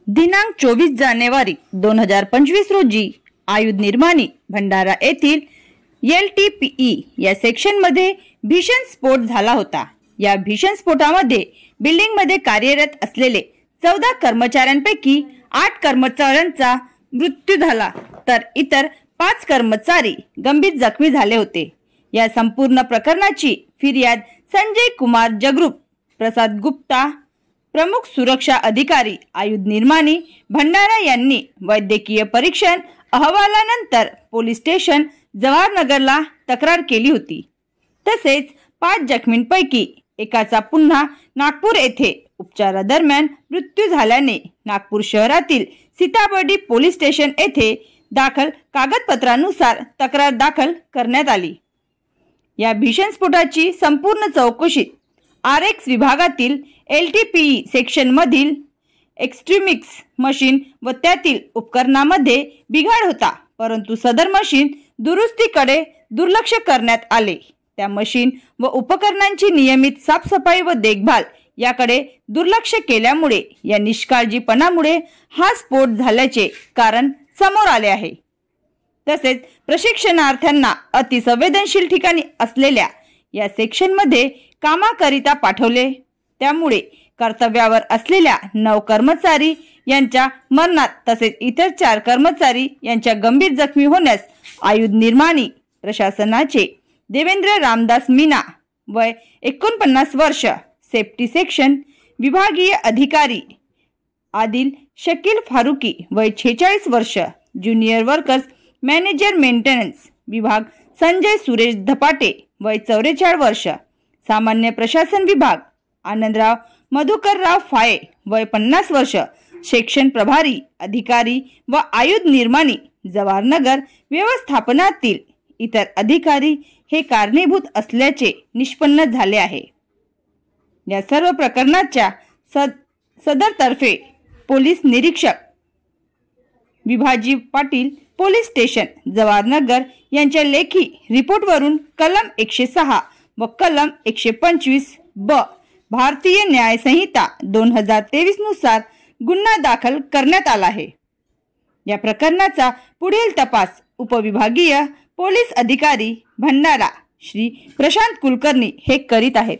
दिनांक 24 जानेवारी 2025 रोजी आयुध निर्माणी भंडारा येथील LTPE या सेक्शनमध्ये भीषण स्फोट झाला होता। या भीषण स्फोटामध्ये बिल्डिंगमध्ये कार्यरत असलेले 14 कर्मचाऱ्यांपैकी 8 कर्मचाऱ्यांचा मृत्यू झाला तर इतर 5 कर्मचारी गंभीर जखमी झाले होते। या संपूर्ण प्रकरणाची फिर्याद संजय कुमार जगरूप, प्रसाद गुप्ता, प्रमुख सुरक्षा अधिकारी आयुध निर्माणी भंडारा यांनी वैद्यकीय परीक्षण अहवालानंतर पोलीस स्टेशन जवाहरनगरला तक्रार केली होती। तसेच 5 जखमींपैकी एकाचा पुन्हा नागपूर येथे उपचारादरम्यान मृत्यू झाल्याने नागपूर शहरातील सीताबर्डी पोलीस स्टेशन येथे दाखल कागदपत्रानुसार तक्रार दाखल करण्यात आली। या भीषण स्फोटाची संपूर्ण चौकशी RX विभागातील LTPE सेक्शन मधील एक्स्ट्रीमिक्स मशीन व त्यातील उपकरणामध्ये बिघाड होता, परंतु सदर मशीन दुरुस्तीकडे दुर्लक्ष करण्यात आले। त्या मशीन व उपकरणांची नियमित साफसफाई व देखभाल याकडे दुर्लक्ष केल्यामुळे या निष्काळजीपणामुळे हा स्फोट झाल्याचे कारण समोर आले आहे। तसेच प्रशिक्षणार्थ्यांना अतिसंवेदनशील ठिकाणी असलेल्या या सेक्शनमध्ये कामाकरिता पाठवले, त्यामुळे कर्तव्यावर असलेल्या 9 कर्मचारी यांच्या मरणात तसेच इतर 4 कर्मचारी यांच्या गंभीर जखमी होण्यास आयुध निर्माणी प्रशासनाचे देवेंद्र रामदास मीना वय 49 वर्ष, सेफ्टी सेक्शन विभागीय अधिकारी आदिल शकील फारुकी वय 46 वर्ष, ज्युनियर वर्कर्स मॅनेजर मेंटेनन्स विभाग संजय सुरेश धपाटे वय 44 वर्ष, सामान्य प्रशासन विभाग आनंदराव मधुकरराव फाये वय 50 वर्ष, सेक्शन प्रभारी अधिकारी व आयुध निर्माणी जवाहरनगर व्यवस्थापनातील इतर अधिकारी हे कारणीभूत असल्याचे निष्पन्न झाले आहे। या सर्व प्रकरणाच्या सदरतर्फे पोलीस निरीक्षक विभाजी पाटील पोलीस स्टेशन जवाहरनगर यांच्या लेखी रिपोर्टवरून कलम 106 व कलम 125 भारतीय न्याय संहिता 2023 नुसार गुन्हा दाखल करण्यात आला आहे। या प्रकरणाचा पुढील तपास उपविभागीय पोलीस अधिकारी भंडारा श्री प्रशांत कुलकर्णी हे करीत आहेत।